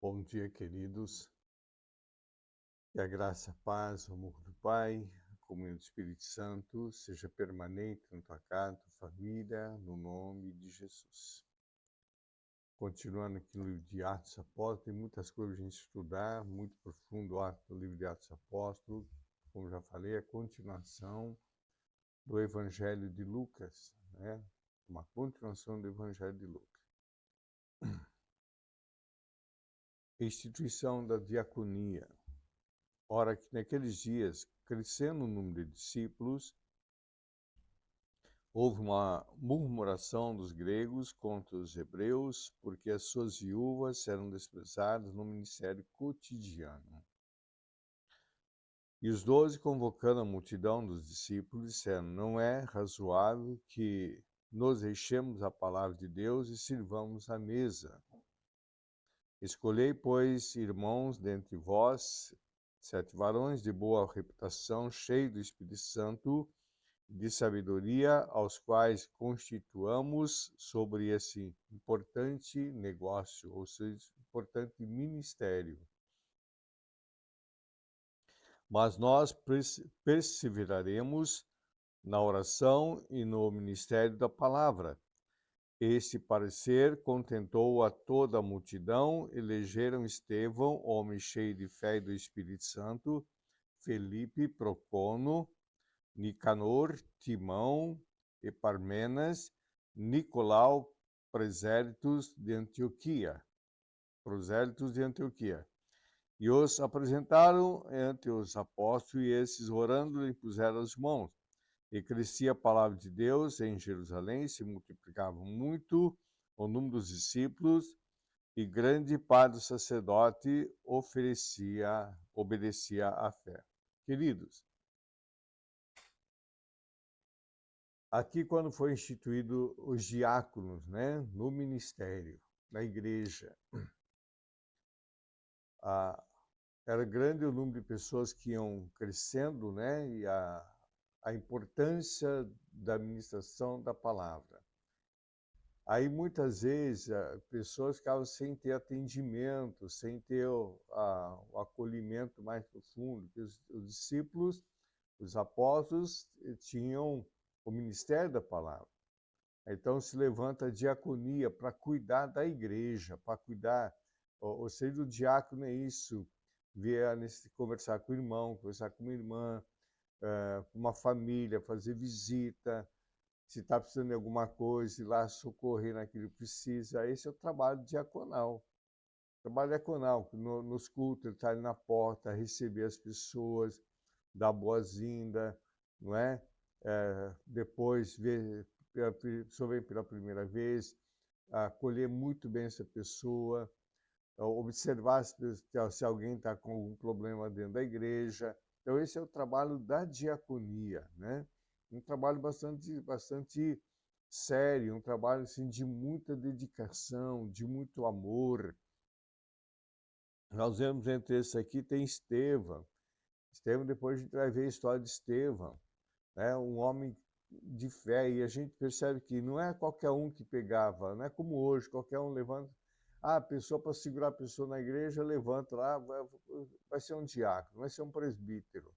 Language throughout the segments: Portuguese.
Bom dia, queridos. Que a graça, a paz, o amor do Pai, a comunhão do Espírito Santo seja permanente na tua casa, tua família, no nome de Jesus. Continuando aqui no livro de Atos Apóstolos, tem muitas coisas a gente estudar, muito profundo o livro de Atos Apóstolos. Como já falei, a continuação do Evangelho de Lucas, né? Uma continuação do Evangelho de Lucas. Instituição da diaconia. Ora, que naqueles dias, crescendo o número de discípulos, houve uma murmuração dos gregos contra os hebreus, porque as suas viúvas eram desprezadas no ministério cotidiano. E os 12, convocando a multidão dos discípulos, disseram: não é razoável que nos deixemos a palavra de Deus e sirvamos à mesa. Escolhei, pois, irmãos, dentre vós, 7 varões de boa reputação, cheios do Espírito Santo, de sabedoria, aos quais constituamos sobre esse importante negócio, ou seja, importante ministério. Mas nós perseveraremos na oração e no ministério da palavra. Este parecer contentou a toda a multidão. Elegeram Estevão, homem cheio de fé e do Espírito Santo, Felipe, Procono, Nicanor, Timão, Eparmenas, Nicolau, prosélitos de Antioquia. E os apresentaram ante os apóstolos, e esses, orando, lhe puseram as mãos. E crescia a palavra de Deus em Jerusalém, se multiplicava muito o número dos discípulos, e grande parte do sacerdote obedecia à fé. Queridos, aqui quando foi instituído os diáconos, né, no ministério, na igreja, era grande o número de pessoas que iam crescendo, né, e a importância da administração da palavra. Aí, muitas vezes, pessoas ficavam sem ter atendimento, sem ter o acolhimento mais profundo. Os discípulos, os apóstolos, tinham o ministério da palavra. Então, se levanta a diaconia para cuidar da igreja, para cuidar. Ou seja, o diácono é isso, conversar com o irmão, conversar com a irmã, com uma família, fazer visita, se está precisando de alguma coisa, ir lá socorrer naquilo que precisa. Esse é o trabalho diaconal. O trabalho diaconal, nos cultos, ele está ali na porta, receber as pessoas, dar boas-vindas, não é? Depois, ver, a pessoa vem pela primeira vez, acolher muito bem essa pessoa, observar se alguém está com algum problema dentro da igreja. Então, esse é o trabalho da diaconia, né? Um trabalho bastante sério, um trabalho assim, de muita dedicação, de muito amor. Nós vemos entre esses aqui, tem Estevão. Estevão, depois a gente vai ver a história de Estevão, né? Um homem de fé, e a gente percebe que não é qualquer um que pegava, não é como hoje, qualquer um levanta. A pessoa, para segurar a pessoa na igreja, levanta lá, vai ser um diácono, vai ser um presbítero.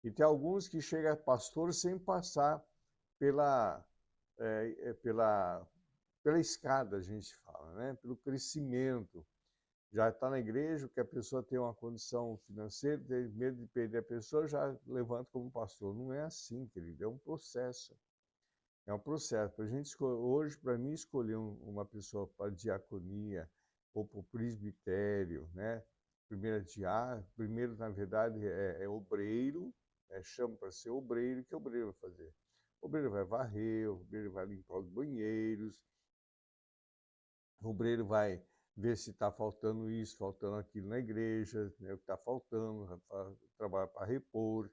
E tem alguns que chegam a pastor sem passar pela, pela escada, a gente fala, né? Pelo crescimento. Já está na igreja, que a pessoa tem uma condição financeira, tem medo de perder a pessoa, já levanta como pastor. Não é assim, querido, é um processo. É um processo. Para a gente hoje, para mim, escolher uma pessoa para diaconia ou para o presbitério, né? Primeiro, na verdade, é obreiro, chama para ser obreiro. O que o obreiro vai fazer? O obreiro vai varrer, o obreiro vai limpar os banheiros, o obreiro vai ver se está faltando isso, faltando aquilo na igreja, né, o que está faltando, trabalhar para repor.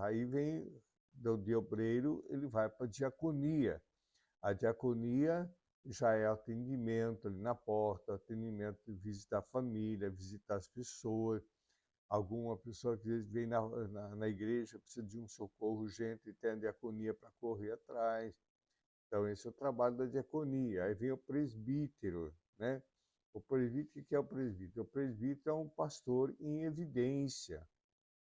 Aí vem de obreiro, ele vai para a diaconia. A diaconia já é atendimento ali na porta, atendimento de visitar a família, visitar as pessoas. Alguma pessoa que às vezes vem na igreja, precisa de um socorro urgente e tem a diaconia para correr atrás. Então, esse é o trabalho da diaconia. Aí vem o presbítero, né? O presbítero, o que é o presbítero? O presbítero é um pastor em evidência,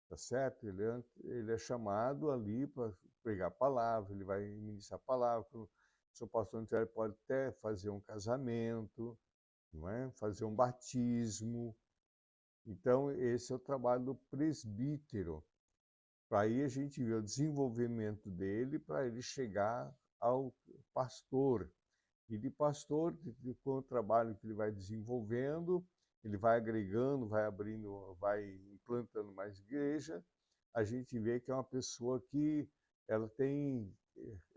tá certo? Ele é chamado ali para pregar a palavra, ele vai ministrar a palavra. O seu pastor não tiver, ele pode até fazer um casamento, não é? Fazer um batismo. Então, esse é o trabalho do presbítero. Para aí a gente vê o desenvolvimento dele para ele chegar ao pastor. E de pastor, com o trabalho que ele vai desenvolvendo, ele vai agregando, vai abrindo, vai implantando mais igreja, a gente vê que é uma pessoa que ela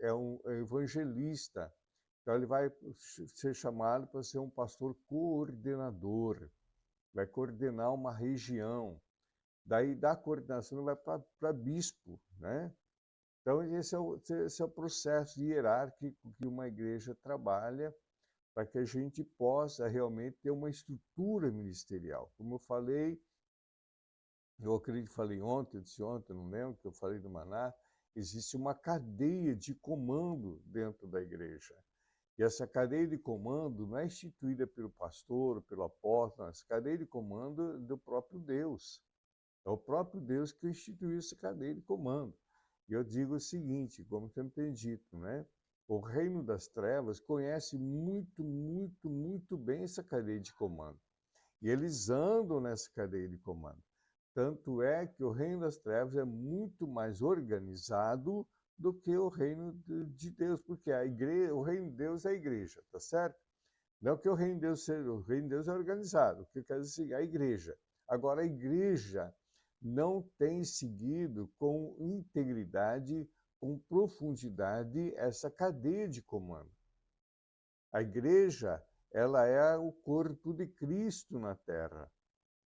é um evangelista. Então ele vai ser chamado para ser um pastor coordenador, vai coordenar uma região. Daí da coordenação vai para bispo, né? Então esse é o processo hierárquico que uma igreja trabalha para que a gente possa realmente ter uma estrutura ministerial. Como eu falei, eu acredito que falei ontem, eu disse ontem, não lembro, que eu falei do Maná, existe uma cadeia de comando dentro da igreja. E essa cadeia de comando não é instituída pelo pastor, pelo apóstolo, essa cadeia de comando é do próprio Deus. É o próprio Deus que instituiu essa cadeia de comando. E eu digo o seguinte, como sempre tenho dito, né? O reino das trevas conhece muito, muito, muito bem essa cadeia de comando. E eles andam nessa cadeia de comando. Tanto é que o reino das trevas é muito mais organizado do que o reino de Deus, porque a igreja, o reino de Deus é a igreja, tá certo? Não que o reino de Deus seja, o reino de Deus é organizado, o que quer dizer a igreja. Agora a igreja não tem seguido com integridade, com profundidade essa cadeia de comando. A igreja, ela é o corpo de Cristo na terra.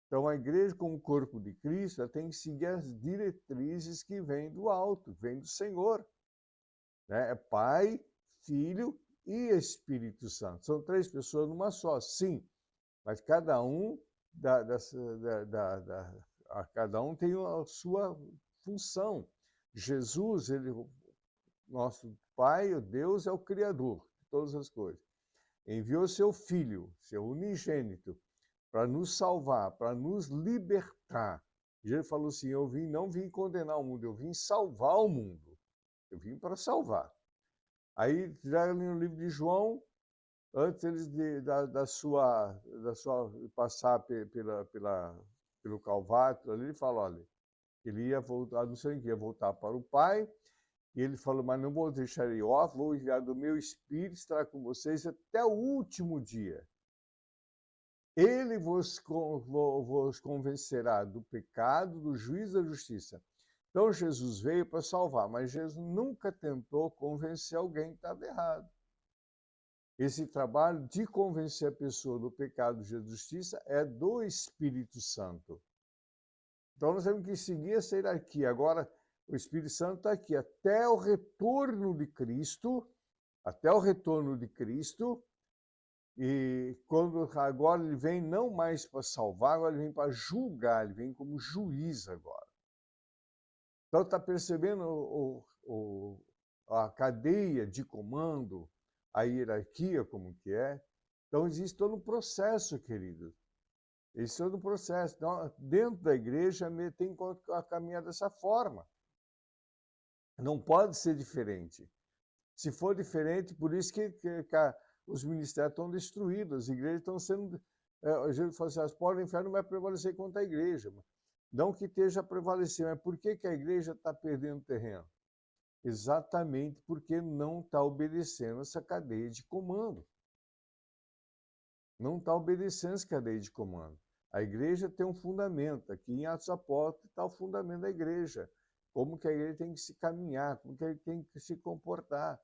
Então, a igreja, como corpo de Cristo, ela tem que seguir as diretrizes que vêm do alto, vêm do Senhor. Né? É Pai, Filho e Espírito Santo. São três pessoas numa só, sim, mas cada um, cada um tem a sua função. Jesus, nosso Pai, o Deus, é o Criador de todas as coisas. Enviou seu Filho, seu unigênito, para nos salvar, para nos libertar. E ele falou assim, não vim condenar o mundo, eu vim salvar o mundo. Eu vim para salvar. Aí, já no livro de João, antes da sua passar pelo Calvário, ali ele fala, olha, ele ia voltar, não sei o que, ia voltar para o Pai, e ele falou, mas não vou deixar ele órfão, vou enviar do meu Espírito, estará com vocês até o último dia. Ele vos convencerá do pecado, do juízo e da justiça. Então Jesus veio para salvar, mas Jesus nunca tentou convencer alguém que estava errado. Esse trabalho de convencer a pessoa do pecado e da justiça é do Espírito Santo. Então nós temos que seguir essa hierarquia. Agora, o Espírito Santo está aqui até o retorno de Cristo, e quando agora ele vem não mais para salvar, agora ele vem para julgar, ele vem como juiz agora. Então está percebendo a cadeia de comando, a hierarquia como que é? Então existe todo um processo, querido. Existe todo um processo. Então, dentro da igreja tem que caminhar dessa forma. Não pode ser diferente. Se for diferente, por isso que os ministérios estão destruídos, as igrejas estão sendo... a gente fala assim, as portas do inferno não vai prevalecer contra a igreja. Não que esteja a prevalecer, mas por que a igreja está perdendo terreno? Exatamente porque não está obedecendo essa cadeia de comando. Não está obedecendo essa cadeia de comando. A igreja tem um fundamento. Aqui em Atos Apóstolos está o fundamento da igreja. Como que a igreja tem que se caminhar, como que a igreja tem que se comportar.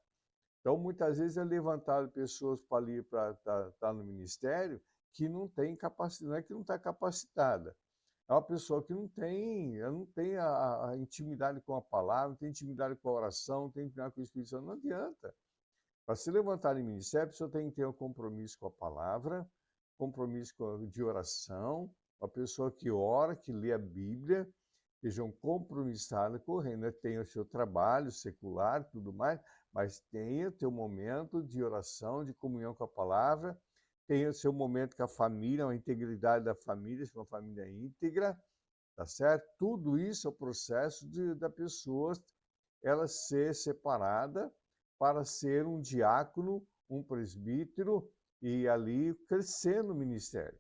Então, muitas vezes é levantado pessoas para ali, para estar no ministério, que não tem capacidade, não é que não está capacitada. É uma pessoa que ela não tem a intimidade com a palavra, não tem intimidade com a oração, não tem intimidade com o Espírito Santo, não adianta. Para se levantar em ministério, a pessoa tem que ter um compromisso com a palavra, compromisso de oração, uma pessoa que ora, que lê a Bíblia, sejam compromissadas com o reino, né? Tenha o seu trabalho secular, tudo mais, mas tenha o teu momento de oração, de comunhão com a palavra, tem o seu momento com a família, a integridade da família, se uma família íntegra, tá certo? Tudo isso é o processo da pessoa ela ser separada para ser um diácono, um presbítero e ali crescer no ministério.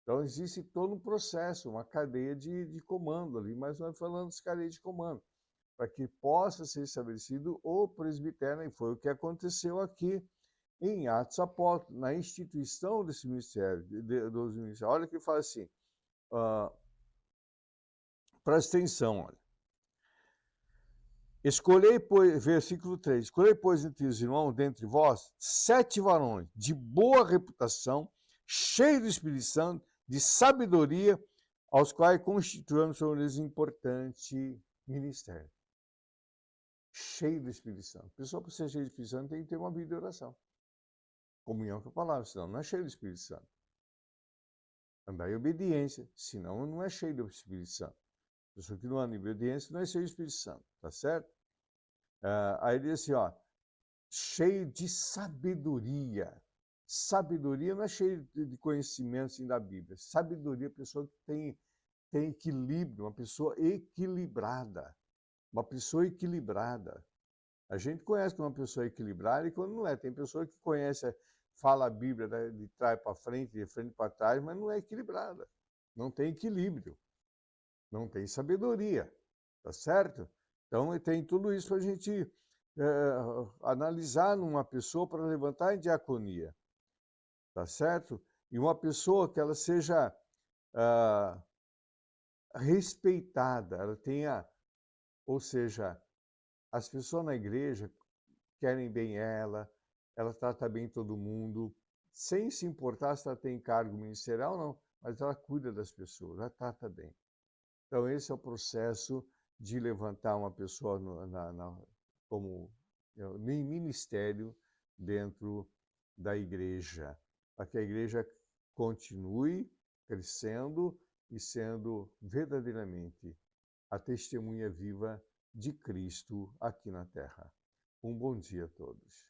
Então existe todo um processo, uma cadeia de comando ali, mas nós falamos de cadeia de comando, para que possa ser estabelecido o presbitério, e foi o que aconteceu aqui em Atos Apóstolos, na instituição desse ministério, dos ministérios. Olha que fala assim, presta atenção, olha. Escolhei, pois, versículo 3, escolhei, pois, entre os irmãos, dentre vós, 7 varões de boa reputação, cheios do Espírito Santo, de sabedoria, aos quais constituamos sobre eles importante ministério. Cheio do Espírito Santo. A pessoa, para ser cheio do Espírito Santo, tem que ter uma vida de oração. Comunhão com a palavra, senão não é cheio do Espírito Santo. Andar em obediência, senão não é cheio do Espírito Santo. A pessoa que não anda em obediência não é cheio do Espírito Santo, tá certo? Aí ele diz assim, ó, cheio de sabedoria. Sabedoria não é cheio de conhecimento assim, da Bíblia. Sabedoria é a pessoa que tem equilíbrio, uma pessoa equilibrada. Uma pessoa equilibrada. A gente conhece uma pessoa equilibrada e quando não é. Tem pessoa que conhece, fala a Bíblia de trás para frente, de frente para trás, mas não é equilibrada. Não tem equilíbrio. Não tem sabedoria. Tá certo? Então, tem tudo isso para a gente analisar numa pessoa para levantar em diaconia. Tá certo? E uma pessoa que ela seja respeitada, ela tenha, ou seja, as pessoas na igreja querem bem ela trata bem todo mundo, sem se importar se ela tem cargo ministerial ou não, mas ela cuida das pessoas, ela trata bem. Então, esse é o processo de levantar uma pessoa como em ministério dentro da igreja, para que a igreja continue crescendo e sendo verdadeiramente a testemunha viva de Cristo aqui na terra. Um bom dia a todos.